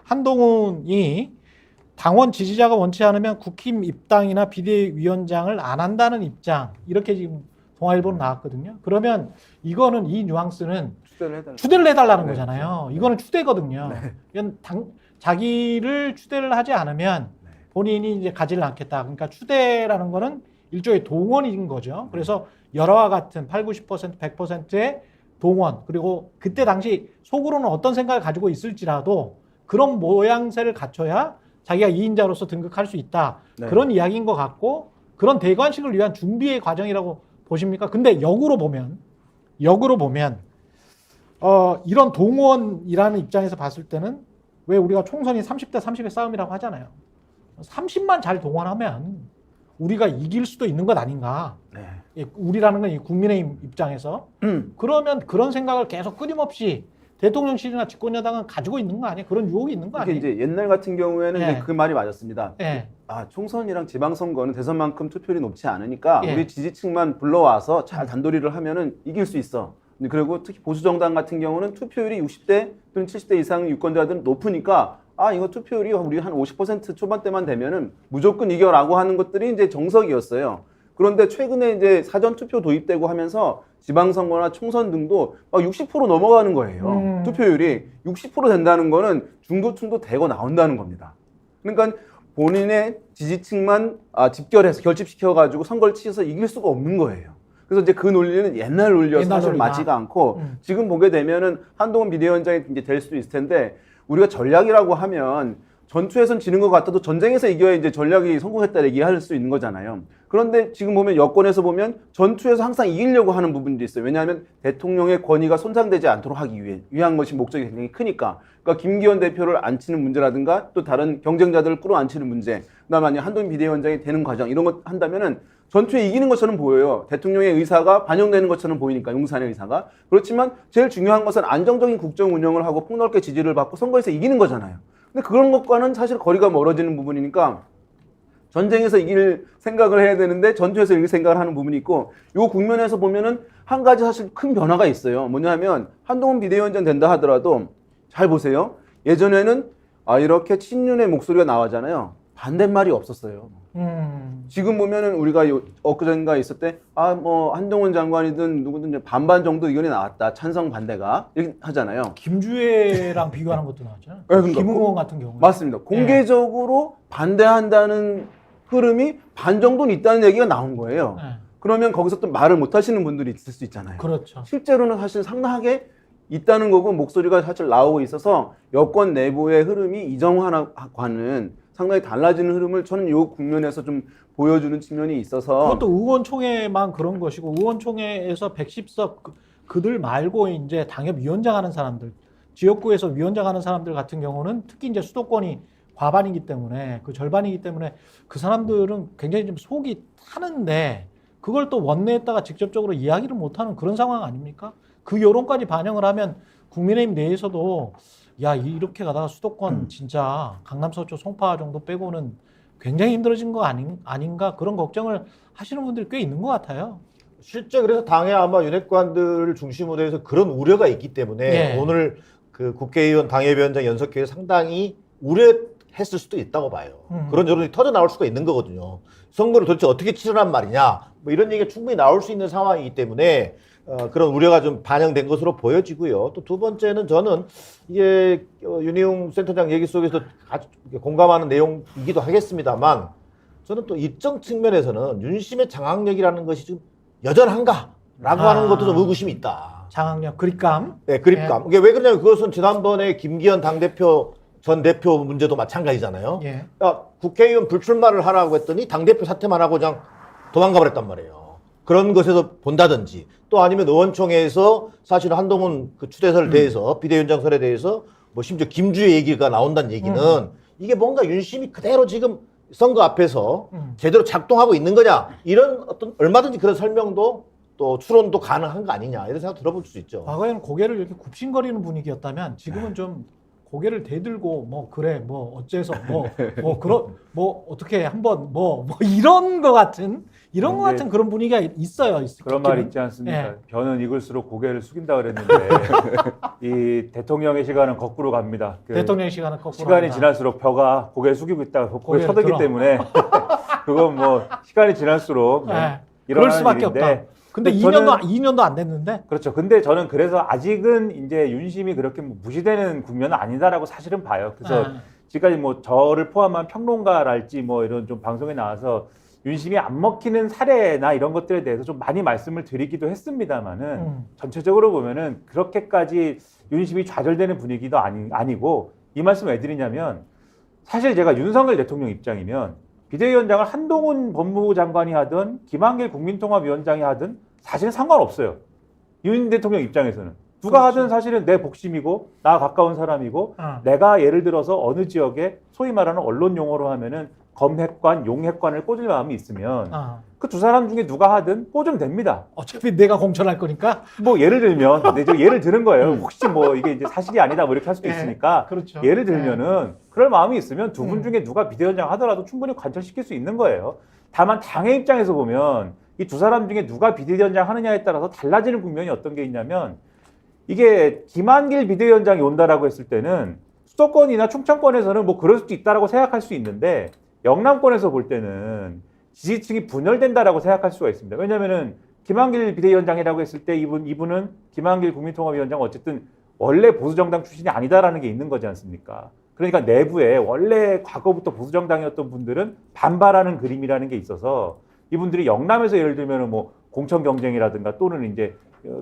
한동훈이 당원 지지자가 원치 않으면 국힘 입당이나 비대위원장을 안 한다는 입장 이렇게 지금 동아일보는 나왔거든요. 그러면 이거는 이 뉘앙스는 추대를 해달라는 네, 거잖아요. 그렇죠. 이거는 추대거든요. 네. 이건 자기를 추대를 하지 않으면 본인이 이제 가지를 않겠다. 그러니까 추대라는 거는 일종의 동원인 거죠. 그래서 여러와 같은 80, 90%, 100%의 동원, 그리고 그때 당시 속으로는 어떤 생각을 가지고 있을지라도 그런 모양새를 갖춰야 자기가 2인자로서 등극할 수 있다. 네. 그런 이야기인 것 같고 그런 대관식을 위한 준비의 과정이라고 보십니까? 근데 역으로 보면 이런 동원이라는 입장에서 봤을 때는 왜 우리가 총선이 30대 30의 싸움이라고 하잖아요. 30만 잘 동원하면 우리가 이길 수도 있는 것 아닌가. 네. 예, 우리라는 건 이 국민의힘 입장에서 그러면 그런 생각을 계속 끊임없이 대통령실이나 집권여당은 가지고 있는 거 아니에요? 그런 유혹이 있는 거 이게 아니에요? 이제 옛날 같은 경우에는 예. 이제 그 말이 맞았습니다. 예. 아, 총선이랑 지방선거는 대선만큼 투표율이 높지 않으니까 예. 우리 지지층만 불러와서 잘 단도리를 하면은 이길 수 있어. 그리고 특히 보수정당 같은 경우는 투표율이 60대 또는 70대 이상 유권자들은 높으니까 아, 이거 투표율이 우리 한 50% 초반대만 되면은 무조건 이겨라고 하는 것들이 이제 정석이었어요. 그런데 최근에 이제 사전투표 도입되고 하면서 지방선거나 총선 등도 막 60% 넘어가는 거예요. 투표율이 60% 된다는 거는 중도층도 되고 나온다는 겁니다. 그러니까 본인의 지지층만 집결해서 결집시켜가지고 선거를 치셔서 이길 수가 없는 거예요. 그래서 이제 그 논리는 옛날 논리여서 옛날 사실 논리다. 맞지가 않고 지금 보게 되면은 한동훈 비대위원장이 이제 될 수도 있을 텐데 우리가 전략이라고 하면 전투에선 지는 것 같아도 전쟁에서 이겨야 이제 전략이 성공했다 얘기할 수 있는 거잖아요. 그런데 지금 보면 여권에서 보면 전투에서 항상 이기려고 하는 부분도 있어요. 왜냐하면 대통령의 권위가 손상되지 않도록 하기 위한 것이 목적이 굉장히 크니까. 그러니까 김기현 대표를 앉히는 문제라든가 또 다른 경쟁자들을 끌어안치는 문제, 그다음에 아니 한동훈 비대위원장이 되는 과정 이런 거 한다면은 전투에 이기는 것처럼 보여요. 대통령의 의사가 반영되는 것처럼 보이니까 용산의 의사가. 그렇지만 제일 중요한 것은 안정적인 국정 운영을 하고 폭넓게 지지를 받고 선거에서 이기는 거잖아요. 근데 그런 것과는 사실 거리가 멀어지는 부분이니까 전쟁에서 이길 생각을 해야 되는데 전투에서 이길 생각을 하는 부분이 있고 요 국면에서 보면은 한 가지 사실 큰 변화가 있어요. 뭐냐면 한동훈 비대위원장 된다 하더라도 잘 보세요. 예전에는 이렇게 친윤의 목소리가 나오잖아요. 반대말이 없었어요. 지금 보면은 우리가 엊그젠가 있을 때 뭐 한동훈 장관이든 누구든 이제 반반 정도 의견이 나왔다. 찬성 반대가 이렇게 하잖아요. 김주애랑 비교하는 것도 나왔잖아요. 그러니까 김웅원 같은 경우. 맞습니다. 공개적으로 반대한다는 흐름이 반 정도는 있다는 얘기가 나온 거예요. 네. 그러면 거기서 또 말을 못 하시는 분들이 있을 수 있잖아요. 그렇죠. 실제로는 사실 상당하게 있다는 거고 목소리가 사실 나오고 있어서 여권 내부의 흐름이 이정화과는 상당히 달라지는 흐름을 저는 이 국면에서 좀 보여주는 측면이 있어서 그것도 의원총회만 그런 것이고 의원총회에서 110석 그들 말고 이제 당협위원장 하는 사람들, 지역구에서 위원장 하는 사람들 같은 경우는 특히 이제 수도권이 과반이기 때문에 그 절반이기 때문에 그 사람들은 굉장히 좀 속이 타는데 그걸 또 원내에다가 직접적으로 이야기를 못하는 그런 상황 아닙니까? 그 여론까지 반영을 하면 국민의힘 내에서도 야 이렇게 가다가 수도권 진짜 강남 서초 송파 정도 빼고는 굉장히 힘들어진 거 아닌가 그런 걱정을 하시는 분들이 꽤 있는 것 같아요. 실제 그래서 당에 아마 윤핵관들을 중심으로 해서 그런 우려가 있기 때문에 예. 오늘 그 국회의원 당협위원장 연석회에 상당히 우려했을 수도 있다고 봐요. 그런 여론이 터져 나올 수가 있는 거거든요. 선거를 도대체 어떻게 치르란 말이냐 뭐 이런 얘기가 충분히 나올 수 있는 상황이기 때문에 그런 우려가 좀 반영된 것으로 보여지고요. 또 두 번째는 저는 이게 윤희용 센터장 얘기 속에서 아주 공감하는 내용이기도 하겠습니다만 저는 또 일정 측면에서는 윤심의 장악력이라는 것이 좀 여전한가라고 하는 것도 좀 의구심이 있다. 장악력, 그립감. 네, 그립감. 이게 왜 그러냐면 그것은 지난번에 김기현 당대표 전 대표 문제도 마찬가지잖아요. 예. 그러니까 국회의원 불출마를 하라고 했더니 당대표 사퇴만 하고 그냥 도망가 버렸단 말이에요. 그런 것에서 본다든지 또 아니면 의원총회에서 사실 한동훈 그 추대설에 대해서 비대위원장설에 대해서 뭐 심지어 김주의 얘기가 나온다는 얘기는 이게 뭔가 윤심이 그대로 지금 선거 앞에서 제대로 작동하고 있는 거냐 이런 어떤 얼마든지 그런 설명도 또 추론도 가능한 거 아니냐 이런 생각 들어볼 수 있죠. 과거에는 고개를 이렇게 굽신거리는 분위기였다면 지금은 좀 고개를 대들고 뭐 그래 뭐 어째서 뭐 어떻게 한번 뭐 이런 거 같은 그런 분위기가 있어요. 그런 말 있기는. 있지 않습니까? 예. 변은 익을수록 고개를 숙인다 그랬는데 이 대통령의 시간은 거꾸로 갑니다. 그 대통령 시간은 거꾸로 시간이 한다. 지날수록 벼가 고개를 숙이고 있다가 고개를 고개를 쳐들기 들어. 때문에 그건 뭐 시간이 지날수록 예. 일어나는 그럴 수밖에 일인데 없다. 근데 저는- 2년도 안 됐는데. 그렇죠. 근데 저는 그래서 아직은 이제 윤심이 그렇게 뭐 무시되는 국면은 아니다라고 사실은 봐요. 그래서 예. 지금까지 뭐 저를 포함한 평론가랄지 뭐 이런 좀 방송에 나와서 윤심이 안 먹히는 사례나 이런 것들에 대해서 좀 많이 말씀을 드리기도 했습니다만은 전체적으로 보면은 그렇게까지 윤심이 좌절되는 분위기도 아니고 이 말씀을 왜 드리냐면 사실 제가 윤석열 대통령 입장이면 비대위원장을 한동훈 법무부 장관이 하든 김한길 국민통합위원장이 하든 사실은 상관없어요. 윤 대통령 입장에서는. 누가 그렇지. 하든 사실은 내 복심이고 나 가까운 사람이고 내가 예를 들어서 어느 지역에 소위 말하는 언론 용어로 하면은 검핵관, 용핵관을 꽂을 마음이 있으면 그 두 사람 중에 누가 하든 꽂으면 됩니다. 어차피 내가 공천할 거니까. 뭐 예를 들면 저 예를 드는 거예요. 혹시 뭐 이게 이제 사실이 아니다 뭐 이렇게 할 수도 예. 있으니까 그렇죠. 예를 들면은 그럴 마음이 있으면 두 분 음. 중에 누가 비대위원장 하더라도 충분히 관철시킬 수 있는 거예요. 다만 당의 입장에서 보면 이 두 사람 중에 누가 비대위원장 하느냐에 따라서 달라지는 국면이 어떤 게 있냐면 이게 김한길 비대위원장이 온다라고 했을 때는 수도권이나 충청권에서는 뭐 그럴 수도 있다라고 생각할 수 있는데 영남권에서 볼 때는 지지층이 분열된다라고 생각할 수가 있습니다. 왜냐면은 김한길 비대위원장이라고 했을 때 이분은 김한길 국민통합위원장 어쨌든 원래 보수정당 출신이 아니다라는 게 있는 거지 않습니까? 그러니까 내부에 원래 과거부터 보수정당이었던 분들은 반발하는 그림이라는 게 있어서 이분들이 영남에서 예를 들면 뭐 공천 경쟁이라든가 또는 이제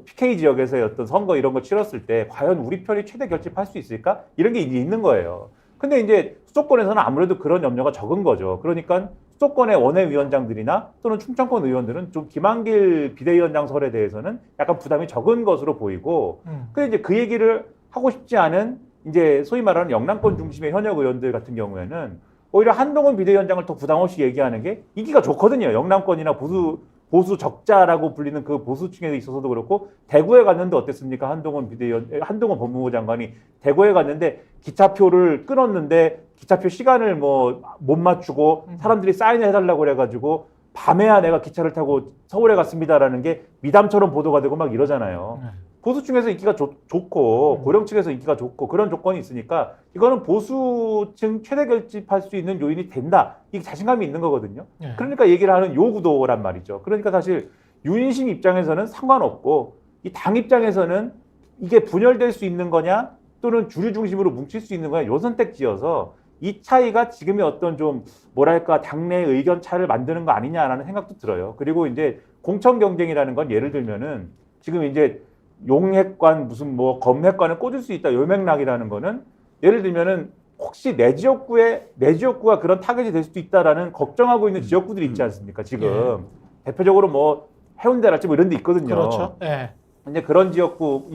PK 지역에서의 어떤 선거 이런 거 치렀을 때 과연 우리 편이 최대 결집할 수 있을까? 이런 게 이제 있는 거예요. 근데 이제 수도권에서는 아무래도 그런 염려가 적은 거죠. 그러니까 수도권의 원외위원장들이나 또는 충청권 의원들은 좀 김한길 비대위원장 설에 대해서는 약간 부담이 적은 것으로 보이고, 근데 이제 그 얘기를 하고 싶지 않은 이제 소위 말하는 영남권 중심의 현역 의원들 같은 경우에는 오히려 한동훈 비대위원장을 더 부담 없이 얘기하는 게 인기가 좋거든요. 영남권이나 보수 적자라고 불리는 그 보수층에 있어서도 그렇고 대구에 갔는데 어땠습니까? 한동훈 법무부 장관이 대구에 갔는데 기차표를 끊었는데 기차표 시간을 뭐 못 맞추고 사람들이 사인을 해달라고 그래가지고 밤에야 내가 기차를 타고 서울에 갔습니다라는 게 미담처럼 보도가 되고 막 이러잖아요. 보수층에서 인기가 좋고 고령층에서 인기가 좋고 그런 조건이 있으니까 이거는 보수층 최대 결집할 수 있는 요인이 된다. 이게 자신감이 있는 거거든요. 그러니까 얘기를 하는 요 구도란 말이죠. 그러니까 사실 윤심 입장에서는 상관없고 이 당 입장에서는 이게 분열될 수 있는 거냐 또는 주류 중심으로 뭉칠 수 있는 거냐 요 선택지여서 이 차이가 지금의 어떤 좀 뭐랄까 당내 의견 차를 만드는 거 아니냐라는 생각도 들어요. 그리고 이제 공천 경쟁이라는 건 예를 들면은 지금 이제 용핵관 무슨 뭐 검핵관을 꽂을 수 있다 요 맥락이라는 거는 예를 들면은 혹시 내 지역구가 그런 타겟이 될 수도 있다라는 걱정하고 있는 지역구들이 있지 않습니까? 지금 대표적으로 뭐 해운대랄지 뭐 이런 데 있거든요. 그렇죠. 예. 이제 그런 지역구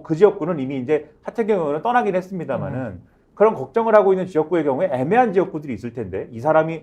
그 지역구는 이미 이제 하태경 의원은 떠나긴 했습니다만은 그런 걱정을 하고 있는 지역구의 경우에 애매한 지역구들이 있을 텐데 이 사람이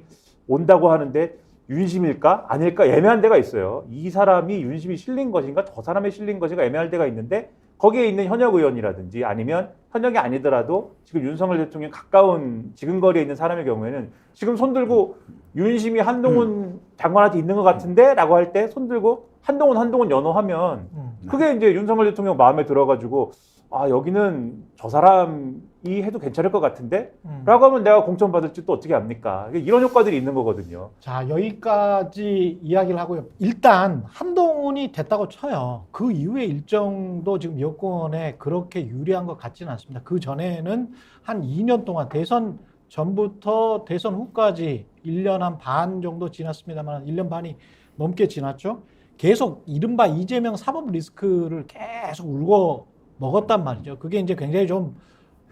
온다고 하는데 윤심일까? 아닐까? 애매한 데가 있어요. 이 사람이 윤심이 실린 것인가? 저 사람이 실린 것인가? 애매할 때가 있는데 거기에 있는 현역 의원이라든지 아니면 현역이 아니더라도 지금 윤석열 대통령 가까운 지근거리에 있는 사람의 경우에는 지금 손들고 윤심이 한동훈 장관한테 있는 것 같은데? 라고 할 때 손들고 한동훈 연호하면 그게 이제 윤석열 대통령 마음에 들어가지고 아 여기는 저 사람이 해도 괜찮을 것 같은데? 라고 하면 내가 공천받을지 또 어떻게 합니까? 이런 효과들이 있는 거거든요. 자, 여기까지 이야기를 하고요. 일단 한동훈이 됐다고 쳐요. 그 이후의 일정도 지금 여권에 그렇게 유리한 것 같지는 않습니다. 그 전에는 한 2년 동안 대선 전부터 대선 후까지 1년 한 반 정도 지났습니다만 1년 반이 넘게 지났죠. 계속 이른바 이재명 사법 리스크를 계속 울고 먹었단 말이죠. 그게 이제 굉장히 좀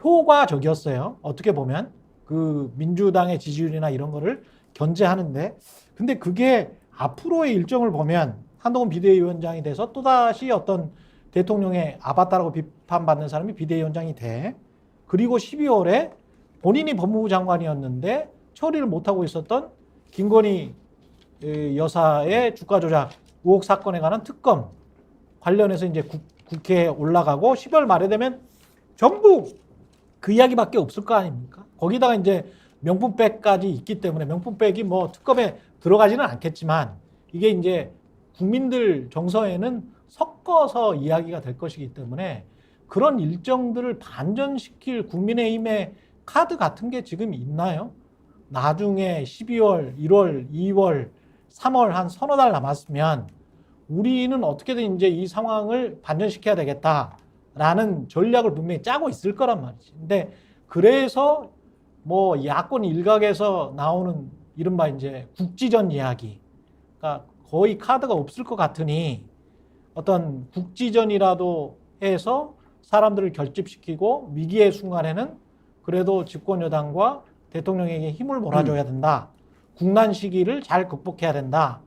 효과적이었어요. 어떻게 보면 그 민주당의 지지율이나 이런 거를 견제하는데, 근데 그게 앞으로의 일정을 보면 한동훈 비대위원장이 돼서 또다시 어떤 대통령의 아바타라고 비판받는 사람이 비대위원장이 돼. 그리고 12월에 본인이 법무부 장관이었는데 처리를 못하고 있었던 김건희 여사의 주가 조작 의혹 사건에 관한 특검 관련해서 이제 국회에 올라가고 12월 말에 되면 전부 그 이야기밖에 없을 거 아닙니까? 거기다가 이제 명품백까지 있기 때문에 명품백이 뭐 특검에 들어가지는 않겠지만 이게 이제 국민들 정서에는 섞어서 이야기가 될 것이기 때문에 그런 일정들을 반전시킬 국민의힘의 카드 같은 게 지금 있나요? 나중에 12월, 1월, 2월, 3월 한 서너 달 남았으면 우리는 어떻게든 이제 이 상황을 반전시켜야 되겠다라는 전략을 분명히 짜고 있을 거란 말이지. 근데 그래서 뭐 야권 일각에서 나오는 이른바 이제 국지전 이야기, 그러니까 거의 카드가 없을 것 같으니 어떤 국지전이라도 해서 사람들을 결집시키고 위기의 순간에는 그래도 집권 여당과 대통령에게 힘을 몰아줘야 된다. 국난 시기를 잘 극복해야 된다.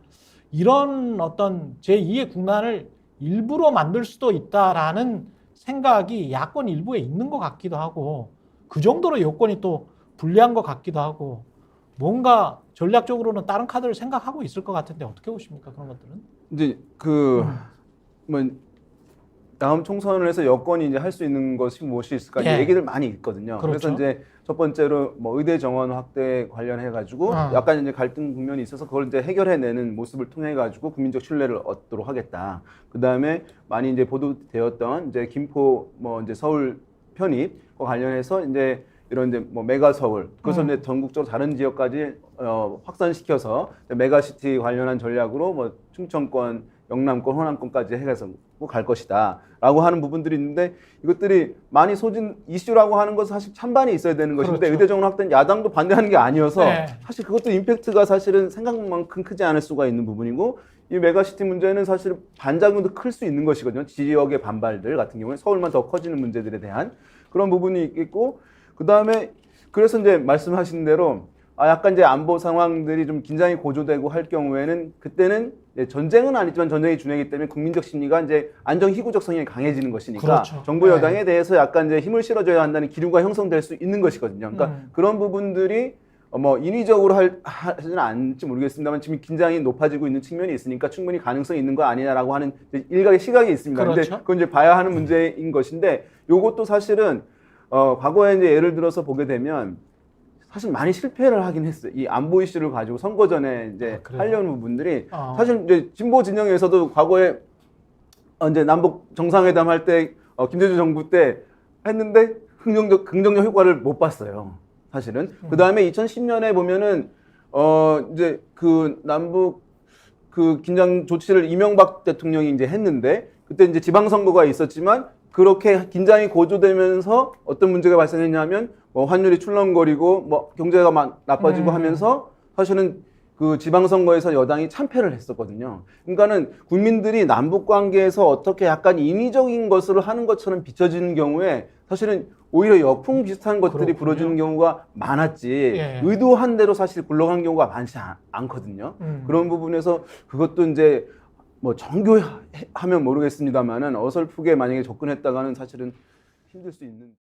이런 어떤 제2의 국난을 일부러 만들 수도 있다라는 생각이 야권 일부에 있는 것 같기도 하고 그 정도로 여권이 또 불리한 것 같기도 하고 뭔가 전략적으로는 다른 카드를 생각하고 있을 것 같은데 어떻게 보십니까? 그런 것들은? 이제 뭐 다음 총선을 해서 여권이 이제 할 수 있는 것이 무엇이 있을까 예. 얘기들 많이 있거든요. 그렇죠. 그래서 이제 첫 번째로 뭐 의대 정원 확대 관련해 가지고 약간 이제 갈등 국면이 있어서 그걸 이제 해결해내는 모습을 통해 가지고 국민적 신뢰를 얻도록 하겠다. 그 다음에 많이 이제 보도되었던 이제 김포 뭐 이제 서울 편입과 관련해서 이제 이런 이제 뭐 메가 서울 그래서 이제 전국적으로 다른 지역까지 확산시켜서 메가시티 관련한 전략으로 뭐 충청권, 영남권, 호남권까지 해서 갈 것이다라고 하는 부분들이 있는데 이것들이 많이 소진 이슈라고 하는 것은 사실 찬반이 있어야 되는 것인데 그렇죠. 의대 정원 확대는 야당도 반대하는 게 아니어서 네. 사실 그것도 임팩트가 사실은 생각만큼 크지 않을 수가 있는 부분이고 이 메가시티 문제는 사실 반작용도 클 수 있는 것이거든요. 지역의 반발들 같은 경우에 서울만 더 커지는 문제들에 대한 그런 부분이 있겠고 그 다음에 그래서 이제 말씀하신 대로 약간 이제 안보 상황들이 좀 긴장이 고조되고 할 경우에는 그때는 전쟁은 아니지만 전쟁이 준행이기 때문에 국민적 심리가 이제 안정 희구적 성향이 강해지는 것이니까 그렇죠. 정부 여당에 대해서 약간 이제 힘을 실어줘야 한다는 기류가 형성될 수 있는 것이거든요. 그러니까 그런 부분들이 뭐 인위적으로 하지는 않을지 모르겠습니다만 지금 긴장이 높아지고 있는 측면이 있으니까 충분히 가능성이 있는 거 아니냐라고 하는 일각의 시각이 있습니다. 그렇죠. 근데 그건 이제 봐야 하는 문제인 것인데 요것도 사실은 과거에 이제 예를 들어서 보게 되면 사실 많이 실패를 하긴 했어요. 이 안보 이슈를 가지고 선거 전에 이제 그래요? 하려는 부분들이 사실 이제 진보 진영에서도 과거에 이제 남북 정상회담 할 때 김대중 정부 때 했는데 긍정적 효과를 못 봤어요. 사실은. 그 다음에 2010년에 보면은 이제 그 남북 그 긴장 조치를 이명박 대통령이 이제 했는데 그때 이제 지방선거가 있었지만 그렇게 긴장이 고조되면서 어떤 문제가 발생했냐면 뭐 환율이 출렁거리고 뭐 경제가 나빠지고 하면서 사실은 그 지방선거에서 여당이 참패를 했었거든요. 그러니까는 국민들이 남북 관계에서 어떻게 약간 인위적인 것을 하는 것처럼 비춰지는 경우에 사실은 오히려 역풍 비슷한 것들이 그렇군요. 불어지는 경우가 많았지 예. 의도한 대로 사실 굴러간 경우가 많지 않거든요. 그런 부분에서 그것도 이제 뭐 정교하면 모르겠습니다만은 어설프게 만약에 접근했다가는 사실은 힘들 수 있는.